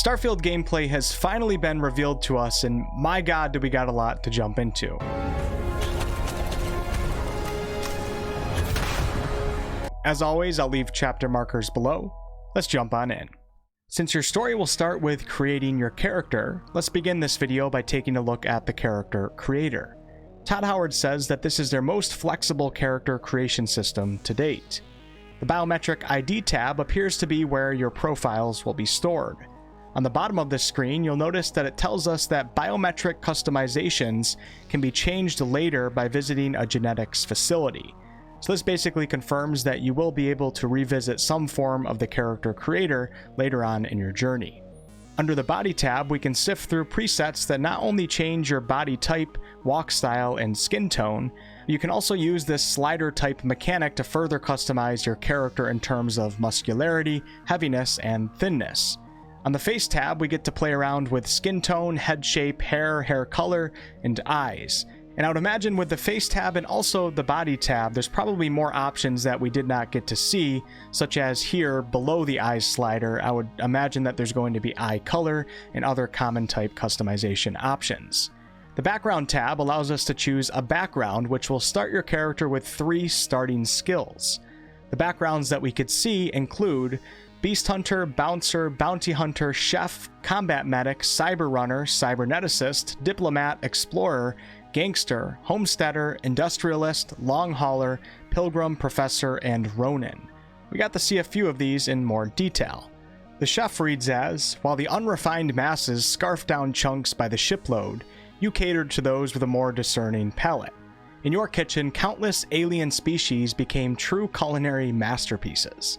Starfield gameplay has finally been revealed to us, and my god do we got a lot to jump into. As always, I'll leave chapter markers below. Let's jump on in. Since your story will start with creating your character, let's begin this video by taking a look at the character creator. Todd Howard says that this is their most flexible character creation system to date. The biometric ID tab appears to be where your profiles will be stored. On the bottom of this screen, you'll notice that it tells us that biometric customizations can be changed later by visiting a genetics facility. So this basically confirms that you will be able to revisit some form of the character creator later on in your journey. Under the body tab, we can sift through presets that not only change your body type, walk style, and skin tone, you can also use this slider type mechanic to further customize your character in terms of muscularity, heaviness, and thinness. On the face tab, we get to play around with skin tone, head shape, hair color, and eyes. And I would imagine with the face tab and also the body tab, there's probably more options that we did not get to see, such as here below the eyes slider. I would imagine that there's going to be eye color and other common type customization options. The background tab allows us to choose a background, which will start your character with 3 starting skills. The backgrounds that we could see include Beast Hunter, Bouncer, Bounty Hunter, Chef, Combat Medic, Cyber Runner, Cyberneticist, Diplomat, Explorer, Gangster, Homesteader, Industrialist, Long Hauler, Pilgrim, Professor, and Ronin. We got to see a few of these in more detail. The Chef reads as, while the unrefined masses scarf down chunks by the shipload, you catered to those with a more discerning palate. In your kitchen, countless alien species became true culinary masterpieces.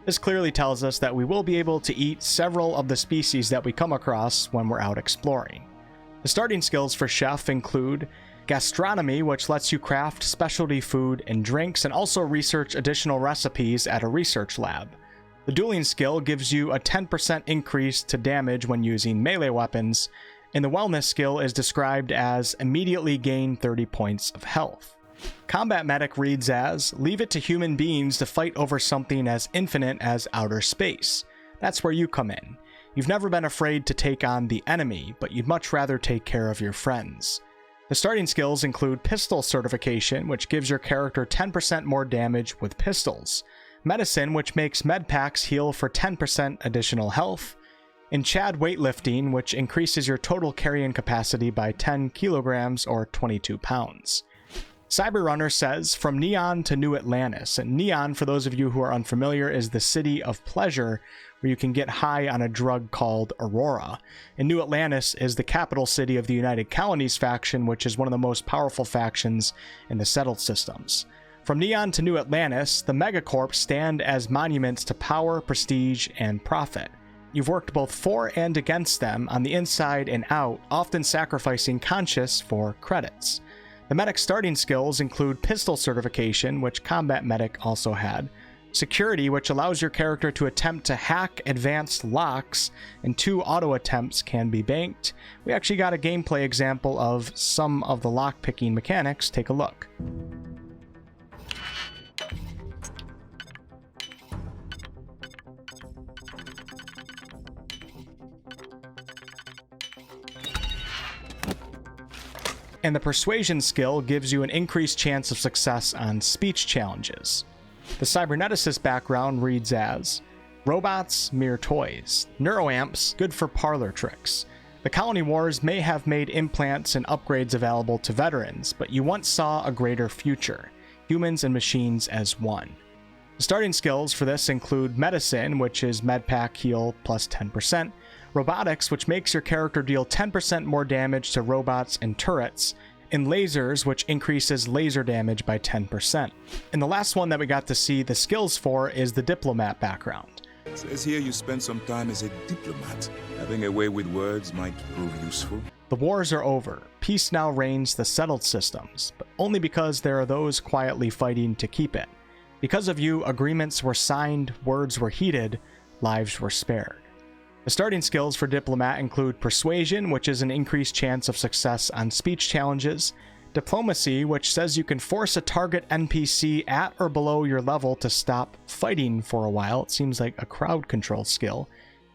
This clearly tells us that we will be able to eat several of the species that we come across when we're out exploring. The starting skills for Chef include Gastronomy, which lets you craft specialty food and drinks and also research additional recipes at a research lab. The Dueling skill gives you a 10% increase to damage when using melee weapons, and the Wellness skill is described as immediately gain 30 points of health. Combat Medic reads as, leave it to human beings to fight over something as infinite as outer space. That's where you come in. You've never been afraid to take on the enemy, but you'd much rather take care of your friends. The starting skills include Pistol Certification, which gives your character 10% more damage with pistols, Medicine, which makes med packs heal for 10% additional health, and Chad Weightlifting, which increases your total carrying capacity by 10 kilograms or 22 pounds. Cyberrunner says, from Neon to New Atlantis, and Neon, for those of you who are unfamiliar, is the city of pleasure where you can get high on a drug called Aurora. And New Atlantis is the capital city of the United Colonies faction, which is one of the most powerful factions in the settled systems. From Neon to New Atlantis, the Megacorps stand as monuments to power, prestige, and profit. You've worked both for and against them on the inside and out, often sacrificing conscience for credits. The Medic starting skills include Pistol Certification, which Combat Medic also had, Security, which allows your character to attempt to hack advanced locks, and 2 auto attempts can be banked. We actually got a gameplay example of some of the lock-picking mechanics. Take a look. And the Persuasion skill gives you an increased chance of success on speech challenges. The Cyberneticist background reads as, robots, mere toys. Neuroamps, good for parlor tricks. The colony wars may have made implants and upgrades available to veterans, but you once saw a greater future, humans and machines as one. The starting skills for this include Medicine, which is Medpack heal plus 10%, Robotics, which makes your character deal 10% more damage to robots and turrets, and Lasers, which increases laser damage by 10%. And the last one that we got to see the skills for is the Diplomat background. It says here you spent some time as a diplomat. Having a way with words might prove useful. The wars are over. Peace now reigns the settled systems, but only because there are those quietly fighting to keep it. Because of you, agreements were signed, words were heeded, lives were spared. The starting skills for Diplomat include Persuasion, which is an increased chance of success on speech challenges, Diplomacy, which says you can force a target NPC at or below your level to stop fighting for a while. It seems like a crowd control skill.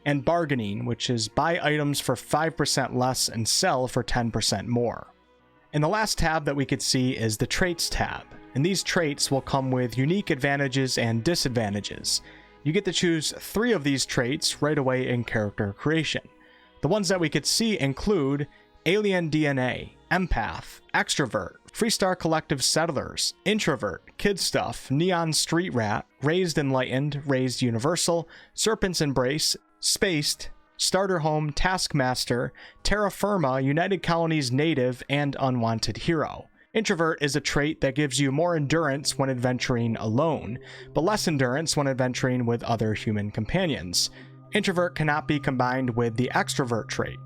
and bargaining, which is buy items for 5% less and sell for 10% more. And the last tab that we could see is the Traits tab, and these traits will come with unique advantages and disadvantages. You get to choose 3 of these traits right away in character creation. The ones that we could see include Alien DNA, Empath, Extrovert, Freestar Collective Settlers, Introvert, Kid Stuff, Neon Street Rat, Raised Enlightened, Raised Universal, Serpent's Embrace, Spaced, Starter Home, Taskmaster, Terra Firma, United Colonies Native, and Unwanted Hero. Introvert is a trait that gives you more endurance when adventuring alone, but less endurance when adventuring with other human companions. Introvert cannot be combined with the Extrovert trait.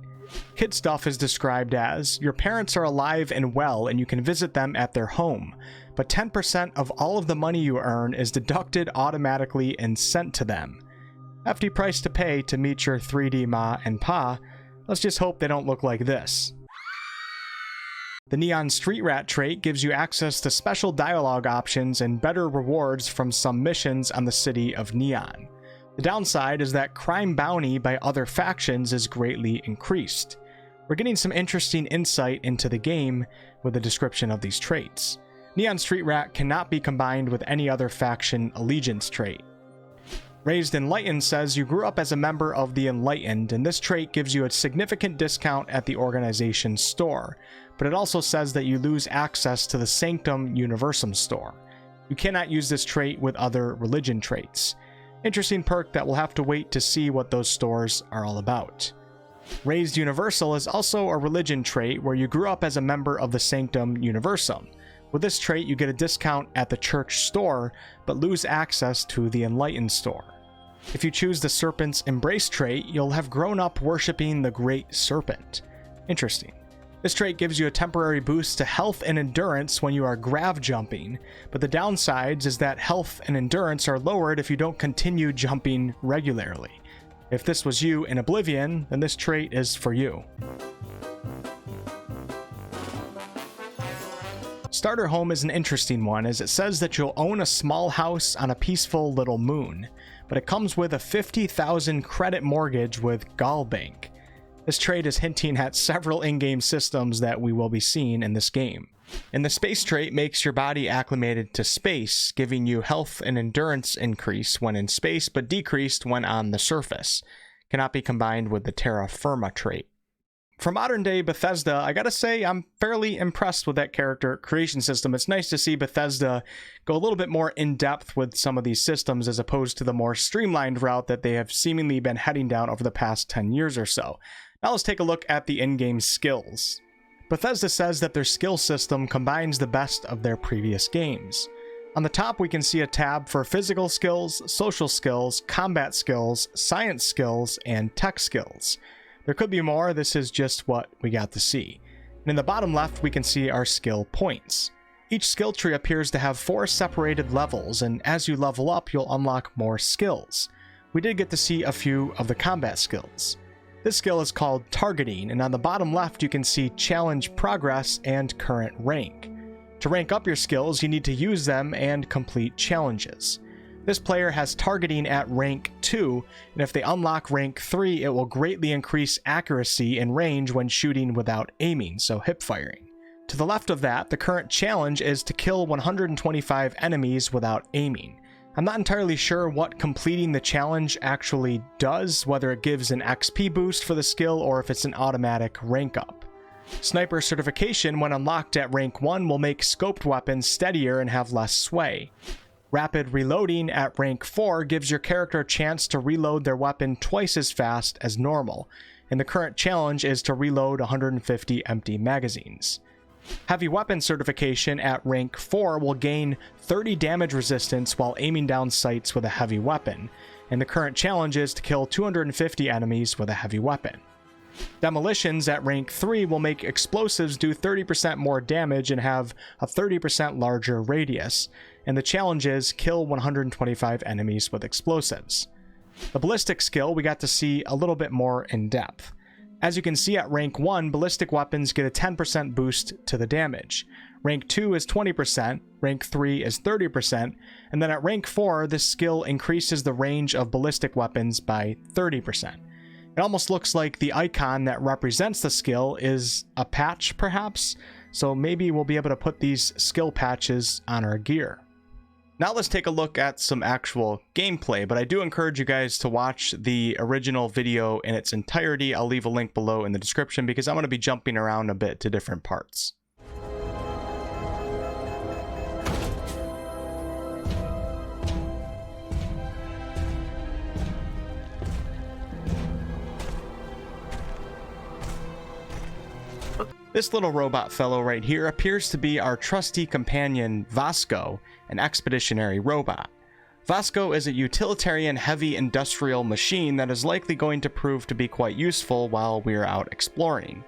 Kid Stuff is described as, your parents are alive and well and you can visit them at their home, but 10% of all of the money you earn is deducted automatically and sent to them. Hefty price to pay to meet your 3D ma and pa. Let's just hope they don't look like this. The Neon Street Rat trait gives you access to special dialogue options and better rewards from some missions on the city of Neon. The downside is that crime bounty by other factions is greatly increased. We're getting some interesting insight into the game with the description of these traits. Neon Street Rat cannot be combined with any other faction allegiance trait. Raised Enlightened says you grew up as a member of the Enlightened, and this trait gives you a significant discount at the organization's store, but it also says that you lose access to the Sanctum Universum store. You cannot use this trait with other religion traits. Interesting perk that we'll have to wait to see what those stores are all about. Raised Universal is also a religion trait where you grew up as a member of the Sanctum Universum. With this trait, you get a discount at the church store, but lose access to the Enlightened store. If you choose the Serpent's Embrace trait, you'll have grown up worshipping the Great Serpent. Interesting. This trait gives you a temporary boost to health and endurance when you are grav jumping, but the downsides is that health and endurance are lowered if you don't continue jumping regularly. If this was you in Oblivion, then this trait is for you. Starter Home is an interesting one, as it says that you'll own a small house on a peaceful little moon, but it comes with a 50,000 credit mortgage with Galbank. This trait is hinting at several in-game systems that we will be seeing in this game. And the Space trait makes your body acclimated to space, giving you health and endurance increase when in space, but decreased when on the surface. Cannot be combined with the Terra Firma trait. For modern day Bethesda, I gotta say I'm fairly impressed with that character creation system. It's nice to see Bethesda go a little bit more in depth with some of these systems as opposed to the more streamlined route that they have seemingly been heading down over the past 10 years or so. Now let's take a look at the in-game skills. Bethesda says that their skill system combines the best of their previous games. On the top we can see a tab for physical skills, social skills, combat skills, science skills, and tech skills. There could be more, this is just what we got to see. And in the bottom left we can see our skill points. Each skill tree appears to have 4 separated levels, and as you level up you'll unlock more skills. We did get to see a few of the combat skills. This skill is called Targeting, and on the bottom left you can see Challenge Progress and Current Rank. To rank up your skills, you need to use them and complete challenges. This player has Targeting at rank 2, and if they unlock rank 3, it will greatly increase accuracy and range when shooting without aiming, so hip firing. To the left of that, the current challenge is to kill 125 enemies without aiming. I'm not entirely sure what completing the challenge actually does, whether it gives an XP boost for the skill or if it's an automatic rank up. Sniper certification, when unlocked at rank 1, will make scoped weapons steadier and have less sway. Rapid reloading at rank 4 gives your character a chance to reload their weapon twice as fast as normal, and the current challenge is to reload 150 empty magazines. Heavy weapon certification at rank 4 will gain 30 damage resistance while aiming down sights with a heavy weapon, and the current challenge is to kill 250 enemies with a heavy weapon. Demolitions at rank 3 will make explosives do 30% more damage and have a 30% larger radius, and the challenge is kill 125 enemies with explosives. The ballistic skill we got to see a little bit more in depth. As you can see, at rank 1, ballistic weapons get a 10% boost to the damage. Rank 2 is 20%, rank 3 is 30%, and then at rank 4, this skill increases the range of ballistic weapons by 30%. It almost looks like the icon that represents the skill is a patch, perhaps, so maybe we'll be able to put these skill patches on our gear. Now let's take a look at some actual gameplay, but I do encourage you guys to watch the original video in its entirety. I'll leave a link below in the description because I'm going to be jumping around a bit to different parts. This little robot fellow right here appears to be our trusty companion Vasco, an expeditionary robot. Vasco is a utilitarian heavy industrial machine that is likely going to prove to be quite useful while we're out exploring.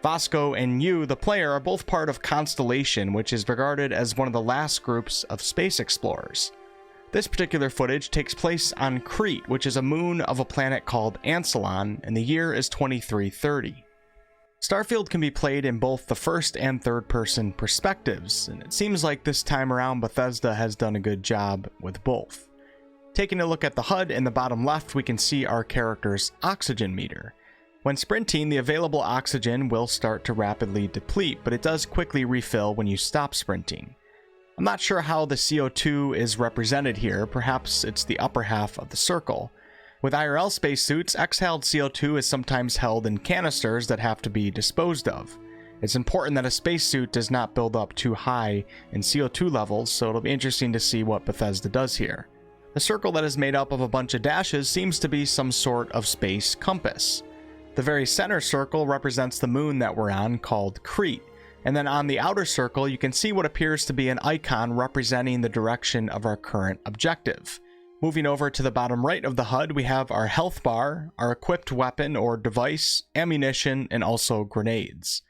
Vasco and you, the player, are both part of Constellation, which is regarded as one of the last groups of space explorers. This particular footage takes place on Crete, which is a moon of a planet called Ancelon, and the year is 2330. Starfield can be played in both the first and third person perspectives, and it seems like this time around Bethesda has done a good job with both. Taking a look at the HUD in the bottom left, we can see our character's oxygen meter. When sprinting, the available oxygen will start to rapidly deplete, but it does quickly refill when you stop sprinting. I'm not sure how the CO2 is represented here, perhaps it's the upper half of the circle. With IRL spacesuits, exhaled CO2 is sometimes held in canisters that have to be disposed of. It's important that a spacesuit does not build up too high in CO2 levels, so it'll be interesting to see what Bethesda does here. The circle that is made up of a bunch of dashes seems to be some sort of space compass. The very center circle represents the moon that we're on, called Crete, and then on the outer circle you can see what appears to be an icon representing the direction of our current objective. Moving over to the bottom right of the HUD, we have our health bar, our equipped weapon or device, ammunition, and also grenades.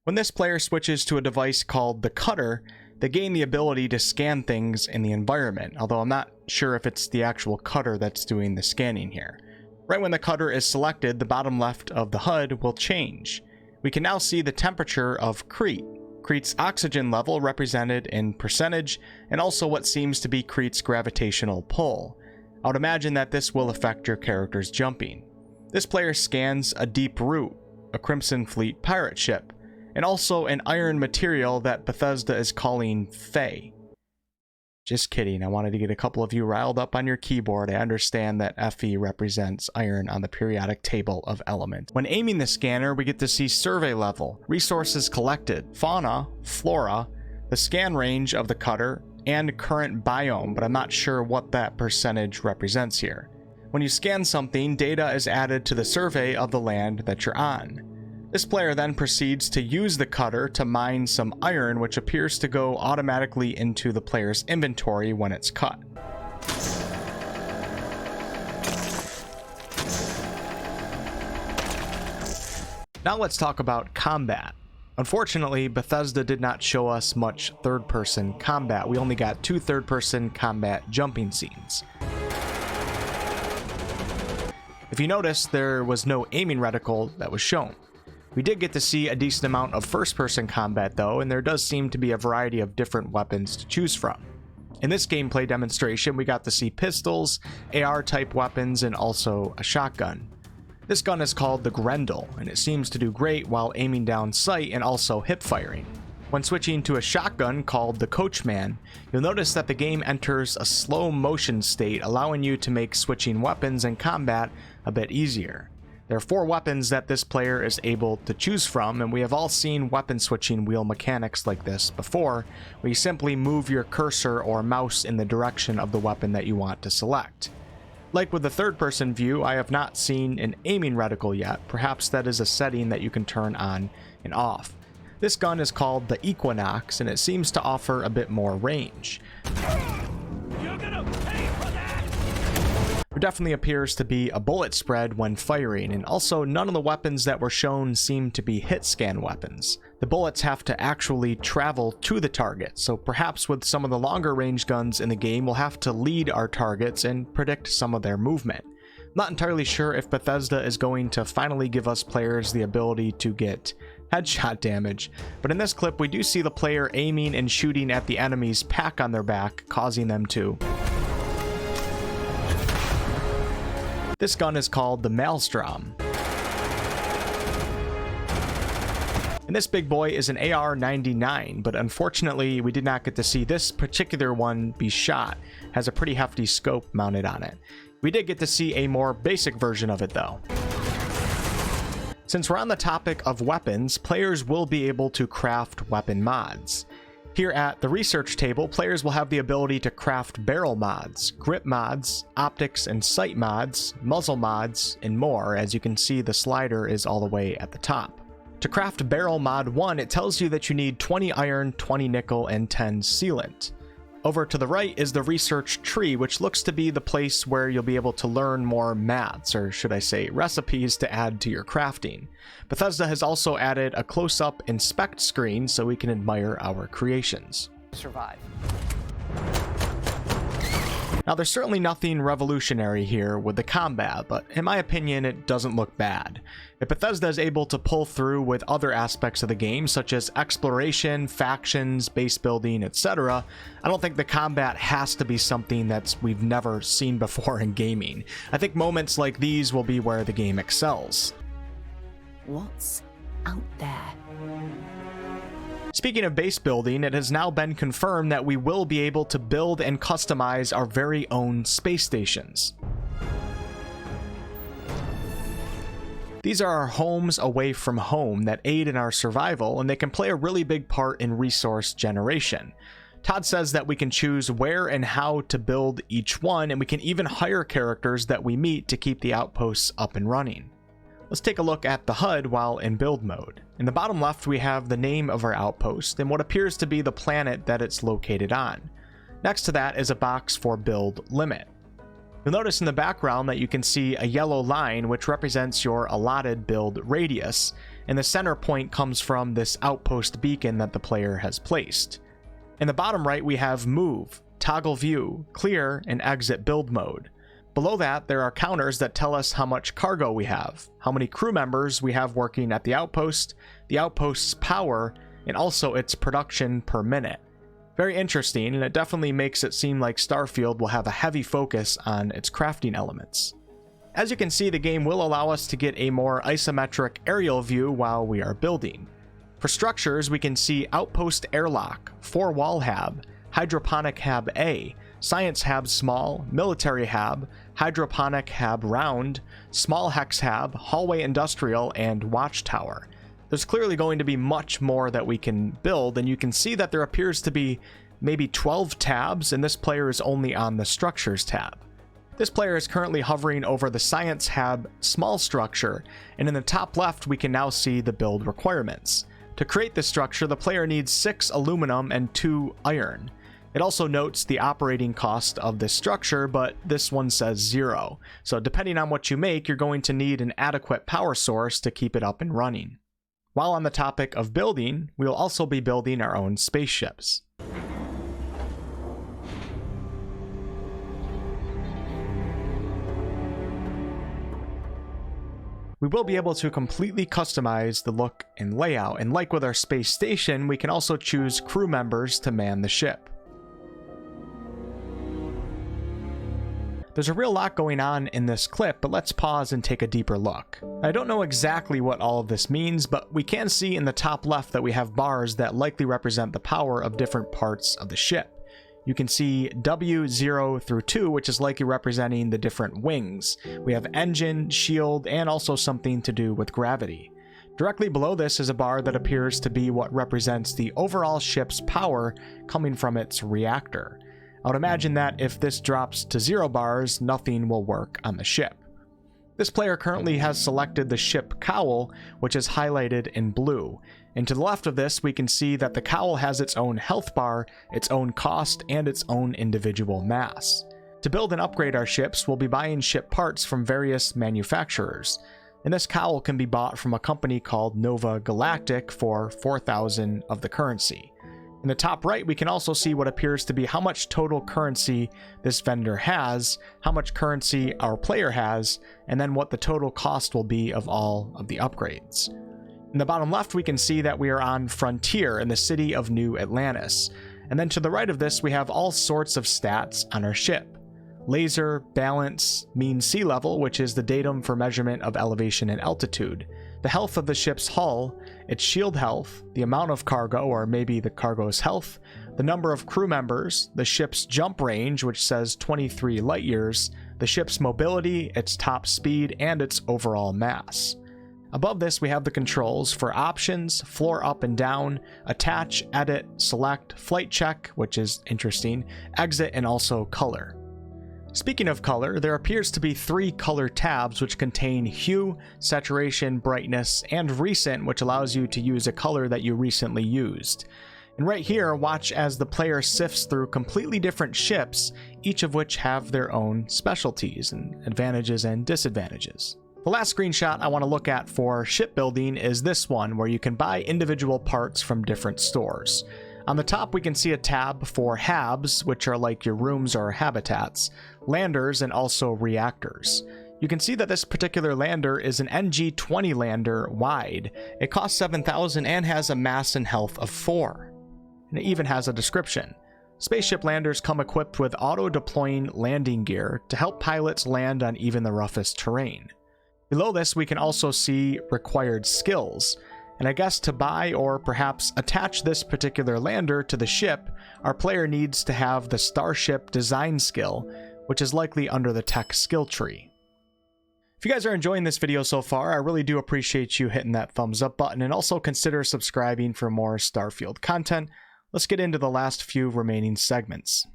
When this player switches to a device called the cutter, they gain the ability to scan things in the environment, although I'm not sure if it's the actual cutter that's doing the scanning here. Right when the cutter is selected, the bottom left of the HUD will change. We can now see the temperature of Crete. Crete's oxygen level represented in percentage, and also what seems to be Crete's gravitational pull. I would imagine that this will affect your character's jumping. This player scans a deep root, a Crimson Fleet pirate ship, and also an iron material that Bethesda is calling Fe. Just kidding, I wanted to get a couple of you riled up on your keyboard. I understand that Fe represents iron on the periodic table of elements. When aiming the scanner, we get to see survey level, resources collected, fauna, flora, the scan range of the cutter, and current biome, but I'm not sure what that percentage represents here. When you scan something, data is added to the survey of the land that you're on. This player then proceeds to use the cutter to mine some iron, which appears to go automatically into the player's inventory when it's cut. Now let's talk about combat. Unfortunately, Bethesda did not show us much third-person combat. We only got 2 third-person combat jumping scenes. If you notice, there was no aiming reticle that was shown. We did get to see a decent amount of first-person combat though, and there does seem to be a variety of different weapons to choose from. In this gameplay demonstration, we got to see pistols, AR-type weapons, and also a shotgun. This gun is called the Grendel, and it seems to do great while aiming down sight and also hip firing. When switching to a shotgun called the Coachman, you'll notice that the game enters a slow motion state, allowing you to make switching weapons and combat a bit easier. There are 4 weapons that this player is able to choose from, and we have all seen weapon switching wheel mechanics like this before, where you simply move your cursor or mouse in the direction of the weapon that you want to select. Like with the third-person view, I have not seen an aiming reticle yet. Perhaps that is a setting that you can turn on and off. This gun is called the Equinox, and it seems to offer a bit more range. You're gonna pay for that! There definitely appears to be a bullet spread when firing, and also none of the weapons that were shown seem to be hit scan weapons. The bullets have to actually travel to the target, so perhaps with some of the longer range guns in the game, we'll have to lead our targets and predict some of their movement. I'm not entirely sure if Bethesda is going to finally give us players the ability to get headshot damage, but in this clip we do see the player aiming and shooting at the enemy's pack on their back, causing them to This gun is called the Maelstrom. And this big boy is an AR-99, but unfortunately we did not get to see this particular one be shot. It has a pretty hefty scope mounted on it. We did get to see a more basic version of it though. Since we're on the topic of weapons, players will be able to craft weapon mods. Here at the research table, players will have the ability to craft barrel mods, grip mods, optics and sight mods, muzzle mods, and more. As you can see, the slider is all the way at the top. To craft barrel mod 1, it tells you that you need 20 iron, 20 nickel, and 10 sealant. Over to the right is the research tree, which looks to be the place where you'll be able to learn more maths, or should I say recipes, to add to your crafting. Bethesda has also added a close-up inspect screen so we can admire our creations. Survive. Now there's certainly nothing revolutionary here with the combat, but in my opinion it doesn't look bad. If Bethesda is able to pull through with other aspects of the game such as exploration, factions, base building, etc., I don't think the combat has to be something we've never seen before in gaming. I think moments like these will be where the game excels. What's out there? Speaking of base building, it has now been confirmed that we will be able to build and customize our very own space stations. These are our homes away from home that aid in our survival, and they can play a really big part in resource generation. Todd says that we can choose where and how to build each one, and we can even hire characters that we meet to keep the outposts up and running. Let's take a look at the HUD while in build mode. In the bottom left, we have the name of our outpost and what appears to be the planet that it's located on. Next to that is a box for build limit. You'll notice in the background that you can see a yellow line which represents your allotted build radius, and the center point comes from this outpost beacon that the player has placed. In the bottom right, we have move, toggle view, clear, and exit build mode. Below that, there are counters that tell us how much cargo we have, how many crew members we have working at the outpost's power, and also its production per minute. Very interesting, and it definitely makes it seem like Starfield will have a heavy focus on its crafting elements. As you can see, the game will allow us to get a more isometric aerial view while we are building. For structures, we can see Outpost Airlock, 4-Wall Hab, Hydroponic Hab A, Science Hab Small, Military Hab, Hydroponic Hab Round, Small Hex Hab, Hallway Industrial, and Watchtower. There's clearly going to be much more that we can build, and you can see that there appears to be maybe 12 tabs, and this player is only on the Structures tab. This player is currently hovering over the Science Hab Small structure, and in the top left we can now see the build requirements. To create this structure, the player needs 6 aluminum and 2 iron. It also notes the operating cost of this structure, but this one says 0. So depending on what you make, you're going to need an adequate power source to keep it up and running. While on the topic of building, we'll also be building our own spaceships. We will be able to completely customize the look and layout, and like with our space station, we can also choose crew members to man the ship. There's a real lot going on in this clip, but let's pause and take a deeper look. I don't know exactly what all of this means, but we can see in the top left that we have bars that likely represent the power of different parts of the ship. You can see W0 through 2, which is likely representing the different wings. We have engine, shield, and also something to do with gravity. Directly below this is a bar that appears to be what represents the overall ship's power coming from its reactor. I would imagine that if this drops to 0 bars, nothing will work on the ship. This player currently has selected the ship cowl, which is highlighted in blue. And to the left of this, we can see that the cowl has its own health bar, its own cost, and its own individual mass. To build and upgrade our ships, we'll be buying ship parts from various manufacturers. And this cowl can be bought from a company called Nova Galactic for 4,000 of the currency. In the top right, we can also see what appears to be how much total currency this vendor has, how much currency our player has, and then what the total cost will be of all of the upgrades. In the bottom left, we can see that we are on Frontier in the city of New Atlantis. And then to the right of this, we have all sorts of stats on our ship. laser, balance, mean sea level, which is the datum for measurement of elevation and altitude, the health of the ship's hull, its shield health, the amount of cargo or maybe the cargo's health, the number of crew members, the ship's jump range, which says 23 light years, the ship's mobility, its top speed, and its overall mass. Above this, we have the controls for options, floor up and down, attach, edit, select, flight check, which is interesting, exit, and also color. Speaking of color, there appears to be 3 color tabs which contain hue, saturation, brightness, and recent, which allows you to use a color that you recently used. And right here, watch as the player sifts through completely different ships, each of which have their own specialties and advantages and disadvantages. The last screenshot I want to look at for shipbuilding is this one, where you can buy individual parts from different stores. On the top, we can see a tab for habs, which are like your rooms or habitats, landers, and also reactors. You can see that this particular lander is an NG-20 lander wide. It costs 7,000 and has a mass and health of 4. And it even has a description. Spaceship landers come equipped with auto-deploying landing gear to help pilots land on even the roughest terrain. Below this, we can also see required skills, and I guess to buy or perhaps attach this particular lander to the ship, our player needs to have the Starship design skill, which is likely under the tech skill tree. If you guys are enjoying this video so far, I really do appreciate you hitting that thumbs up button, and also consider subscribing for more Starfield content. Let's get into the last few remaining segments.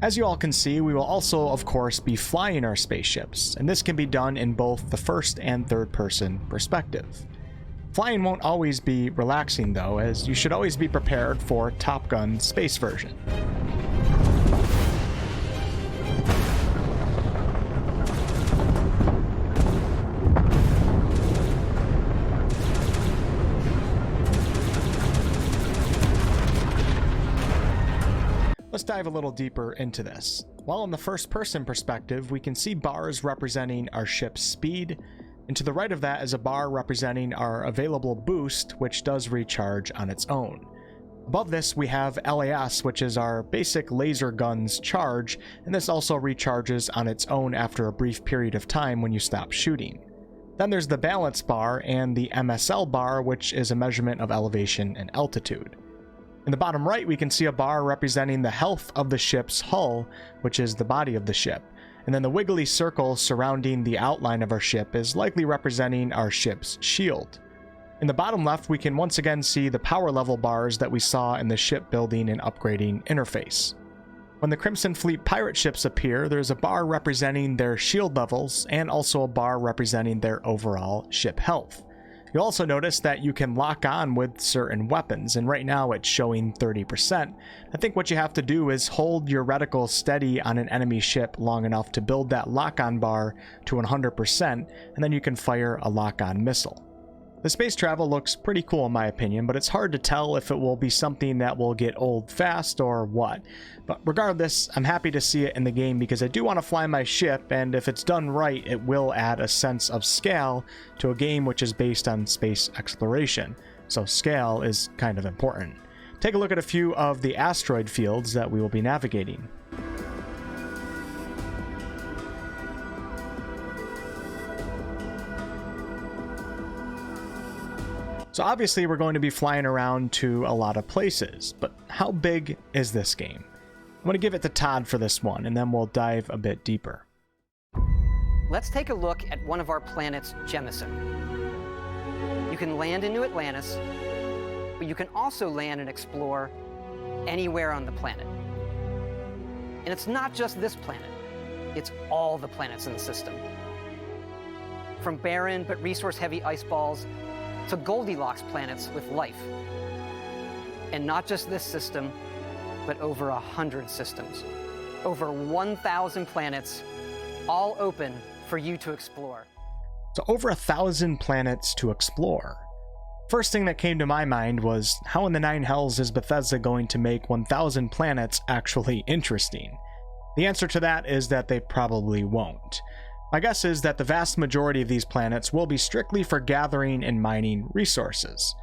As you all can see, we will also, of course, be flying our spaceships, and this can be done in both the first and third person perspective. Flying won't always be relaxing though, as you should always be prepared for Top Gun space version. Let's dive a little deeper into this. While in the first person perspective, we can see bars representing our ship's speed, and to the right of that is a bar representing our available boost, which does recharge on its own. Above this we have LAS, which is our basic laser gun's charge, and this also recharges on its own after a brief period of time when you stop shooting. Then there's the balance bar and the MSL bar, which is a measurement of elevation and altitude. In the bottom right, we can see a bar representing the health of the ship's hull, which is the body of the ship. And then the wiggly circle surrounding the outline of our ship is likely representing our ship's shield. In the bottom left, we can once again see the power level bars that we saw in the shipbuilding and upgrading interface. When the Crimson Fleet pirate ships appear, there's a bar representing their shield levels and also a bar representing their overall ship health. You'll also notice that you can lock on with certain weapons, and right now it's showing 30%. I think what you have to do is hold your reticle steady on an enemy ship long enough to build that lock-on bar to 100%, and then you can fire a lock-on missile. The space travel looks pretty cool in my opinion, but it's hard to tell if it will be something that will get old fast or what. But regardless, I'm happy to see it in the game because I do want to fly my ship, and if it's done right, it will add a sense of scale to a game which is based on space exploration. So scale is kind of important. Take a look at a few of the asteroid fields that we will be navigating. So obviously we're going to be flying around to a lot of places, but how big is this game? I'm going to give it to Todd for this one, and then we'll dive a bit deeper. Let's take a look at one of our planets, Jemison. You can land into Atlantis, but you can also land and explore anywhere on the planet. And it's not just this planet, it's all the planets in the system. From barren but resource-heavy ice balls to Goldilocks planets with life. And not just this system, but over 100 systems. Over 1,000 planets, all open for you to explore. So over 1,000 planets to explore. First thing that came to my mind was, how in the nine hells is Bethesda going to make 1,000 planets actually interesting? The answer to that is that they probably won't. My guess is that the vast majority of these planets will be strictly for gathering and mining resources.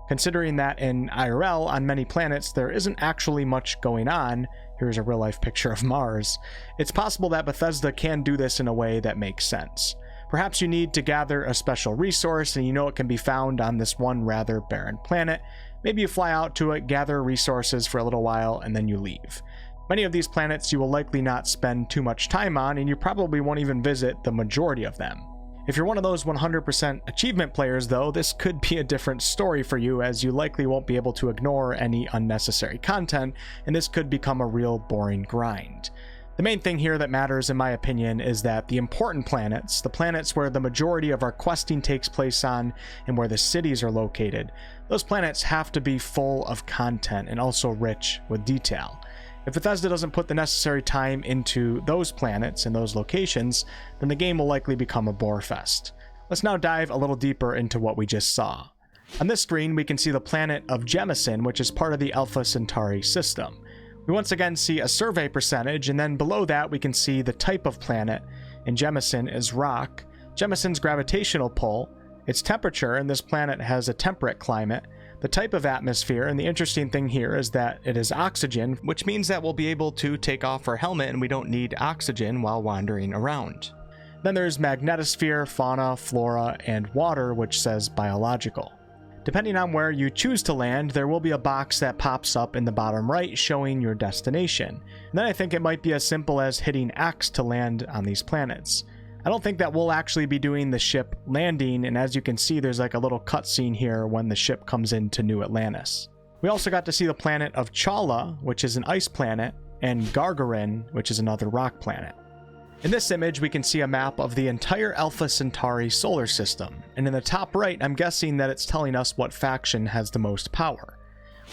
Considering that in IRL on many planets there isn't actually much going on, here's a real-life picture of Mars, it's possible that Bethesda can do this in a way that makes sense. Perhaps you need to gather a special resource and you know it can be found on this one rather barren planet. Maybe you fly out to it, gather resources for a little while, and then you leave. Many of these planets you will likely not spend too much time on, and you probably won't even visit the majority of them. If you're one of those 100% achievement players though, this could be a different story for you, as you likely won't be able to ignore any unnecessary content, and this could become a real boring grind. The main thing here that matters, in my opinion, is that the important planets, the planets where the majority of our questing takes place on and where the cities are located, those planets have to be full of content and also rich with detail. If Bethesda doesn't put the necessary time into those planets and those locations, then the game will likely become a bore fest. Let's now dive a little deeper into what we just saw. On this screen, we can see the planet of Jemison, which is part of the Alpha Centauri system. We once again see a survey percentage, and then below that we can see the type of planet, and Jemison is rock, Jemison's gravitational pull, its temperature, and this planet has a temperate climate, the type of atmosphere, and the interesting thing here is that it is oxygen, which means that we'll be able to take off our helmet and we don't need oxygen while wandering around. Then there's magnetosphere, fauna, flora, and water, which says biological. Depending on where you choose to land, there will be a box that pops up in the bottom right showing your destination. And then I think it might be as simple as hitting X to land on these planets. I don't think that we'll actually be doing the ship landing, and as you can see there's like a little cutscene here when the ship comes into New Atlantis. We also got to see the planet of Chala, which is an ice planet, and Gargarin, which is another rock planet. In this image, we can see a map of the entire Alpha Centauri solar system, and in the top right, I'm guessing that it's telling us what faction has the most power.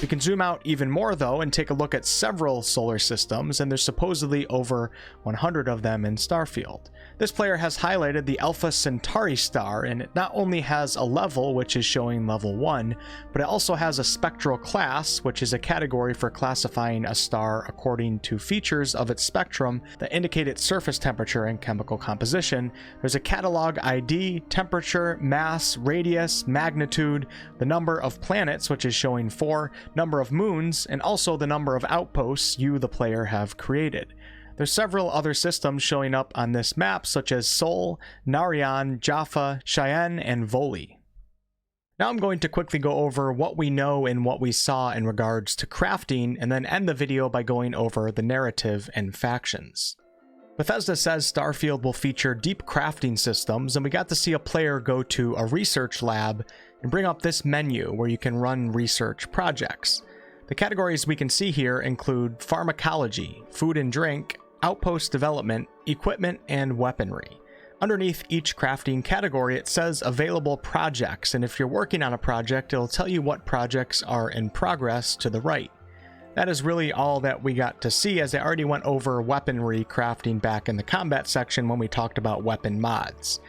We can zoom out even more though and take a look at several solar systems, and there's supposedly over 100 of them in Starfield. This player has highlighted the Alpha Centauri star, and it not only has a level, which is showing level 1, but it also has a spectral class, which is a category for classifying a star according to features of its spectrum that indicate its surface temperature and chemical composition. There's a catalog ID, temperature, mass, radius, magnitude, the number of planets, which is showing 4, number of moons, and also the number of outposts you, the player, have created. There's several other systems showing up on this map, such as Sol, Narion, Jaffa, Cheyenne, and Voli. Now I'm going to quickly go over what we know and what we saw in regards to crafting, and then end the video by going over the narrative and factions. Bethesda says Starfield will feature deep crafting systems, and we got to see a player go to a research lab and bring up this menu where you can run research projects. The categories we can see here include pharmacology, food and drink, outpost development, equipment, and weaponry. Underneath each crafting category it says available projects, and if you're working on a project it'll tell you what projects are in progress to the right. That is really all that we got to see, as I already went over weaponry crafting back in the combat section when we talked about weapon mods.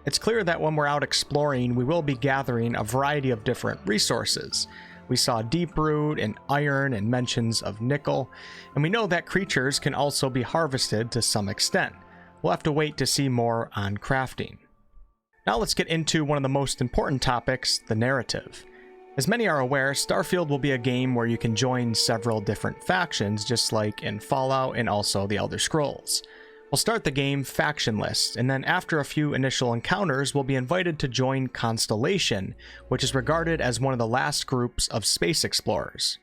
It's clear that when we're out exploring we will be gathering a variety of different resources. We saw deep root and iron and mentions of nickel, and we know that creatures can also be harvested to some extent. We'll have to wait to see more on crafting. Now let's get into one of the most important topics, the narrative. As many are aware, Starfield will be a game where you can join several different factions, just like in Fallout and also the Elder Scrolls. We'll start the game factionless, and then after a few initial encounters, we'll be invited to join Constellation, which is regarded as one of the last groups of space explorers.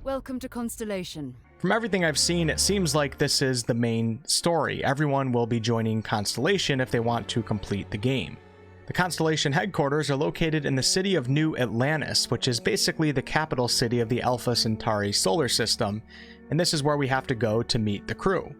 Welcome to Constellation. From everything I've seen, it seems like this is the main story. Everyone will be joining Constellation if they want to complete the game. The Constellation headquarters are located in the city of New Atlantis, which is basically the capital city of the Alpha Centauri solar system, and this is where we have to go to meet the crew.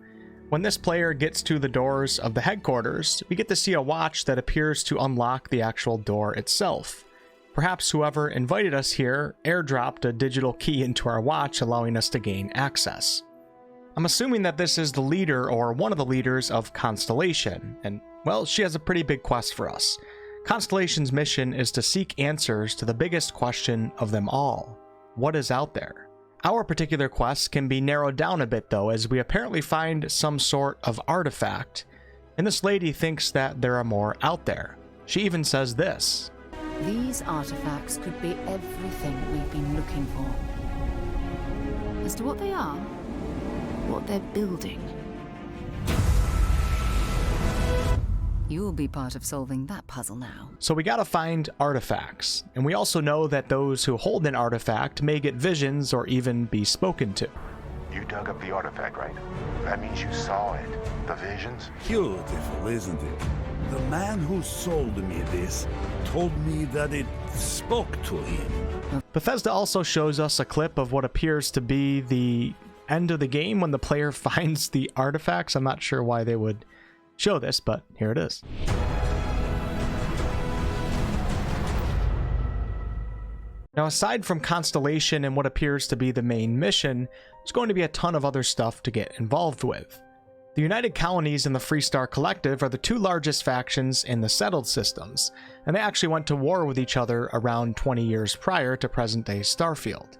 When this player gets to the doors of the headquarters, we get to see a watch that appears to unlock the actual door itself. Perhaps whoever invited us here airdropped a digital key into our watch, allowing us to gain access. I'm assuming that this is the leader or one of the leaders of Constellation, and well, she has a pretty big quest for us. Constellation's mission is to seek answers to the biggest question of them all: what is out there? Our particular quest can be narrowed down a bit though, as we apparently find some sort of artifact, and this lady thinks that there are more out there. She even says this: These artifacts could be everything we've been looking for. As to what they are, what they're building, you'll be part of solving that puzzle now. So we gotta find artifacts, and we also know that those who hold an artifact may get visions or even be spoken to. You dug up the artifact, right? That means you saw it. The visions? Beautiful, isn't it? The man who sold me this told me that it spoke to him. Bethesda also shows us a clip of what appears to be the end of the game when the player finds the artifacts. I'm not sure why they would show this, but here it is. Now, aside from Constellation and what appears to be the main mission, there's going to be a ton of other stuff to get involved with. The United Colonies and the Freestar Collective are the two largest factions in the settled systems, and they actually went to war with each other around 20 years prior to present-day Starfield.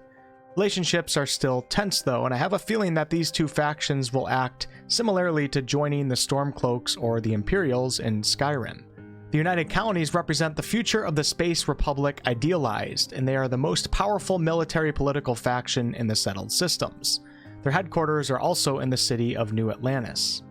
Relationships are still tense though, and I have a feeling that these two factions will act similarly to joining the Stormcloaks or the Imperials in Skyrim. The United Colonies represent the future of the Space Republic idealized, and they are the most powerful military political faction in the settled systems. Their headquarters are also in the city of New Atlantis.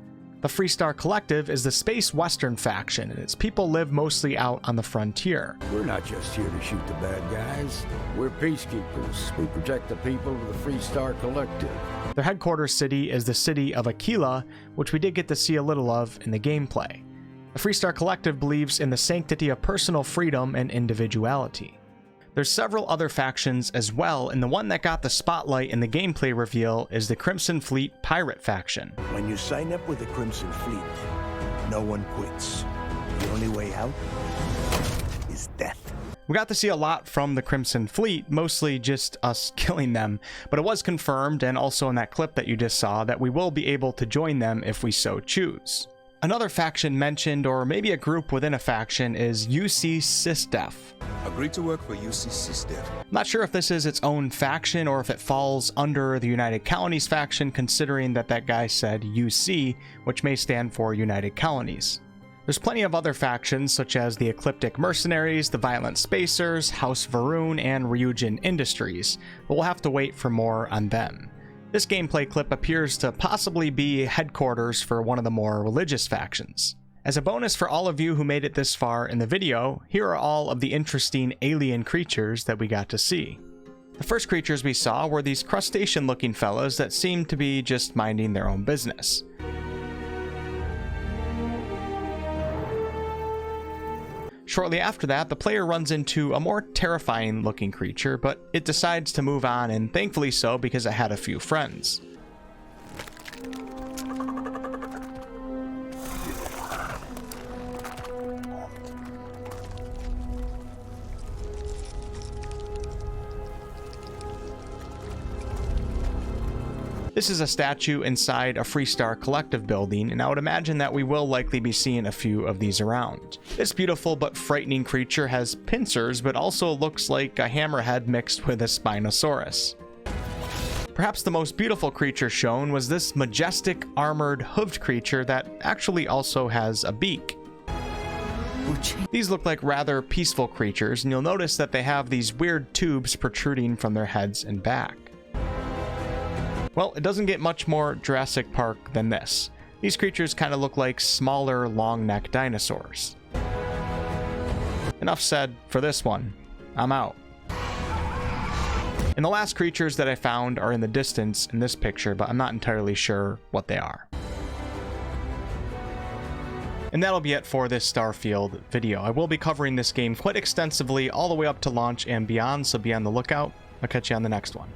The Freestar Collective is the Space Western faction, and its people live mostly out on the frontier. We're not just here to shoot the bad guys. We're peacekeepers. We protect the people of the Freestar Collective. Their headquarters city is the city of Aquila, which we did get to see a little of in the gameplay. The Freestar Collective believes in the sanctity of personal freedom and individuality. There's several other factions as well, and the one that got the spotlight in the gameplay reveal is the Crimson Fleet Pirate faction. When you sign up with the Crimson Fleet, no one quits. The only way out is death. We got to see a lot from the Crimson Fleet, mostly just us killing them, but it was confirmed, and also in that clip that you just saw, that we will be able to join them if we so choose. Another faction mentioned, or maybe a group within a faction, is UC SysDef. Agreed to work for UC SysDef. I'm not sure if this is its own faction or if it falls under the United Colonies faction, considering that guy said UC, which may stand for United Colonies. There's plenty of other factions such as the Ecliptic Mercenaries, the Violent Spacers, House Varun, and Ryujin Industries, but we'll have to wait for more on them. This gameplay clip appears to possibly be headquarters for one of the more religious factions. As a bonus for all of you who made it this far in the video, here are all of the interesting alien creatures that we got to see. The first creatures we saw were these crustacean-looking fellows that seemed to be just minding their own business. Shortly after that, the player runs into a more terrifying looking creature, but it decides to move on, and thankfully so, because it had a few friends. This is a statue inside a Freestar Collective building, and I would imagine that we will likely be seeing a few of these around. This beautiful but frightening creature has pincers, but also looks like a hammerhead mixed with a Spinosaurus. Perhaps the most beautiful creature shown was this majestic, armored, hoofed creature that actually also has a beak. These look like rather peaceful creatures, and you'll notice that they have these weird tubes protruding from their heads and back. Well, it doesn't get much more Jurassic Park than this. These creatures kind of look like smaller, long-necked dinosaurs. Enough said for this one. I'm out. And the last creatures that I found are in the distance in this picture, but I'm not entirely sure what they are. And that'll be it for this Starfield video. I will be covering this game quite extensively all the way up to launch and beyond, so be on the lookout. I'll catch you on the next one.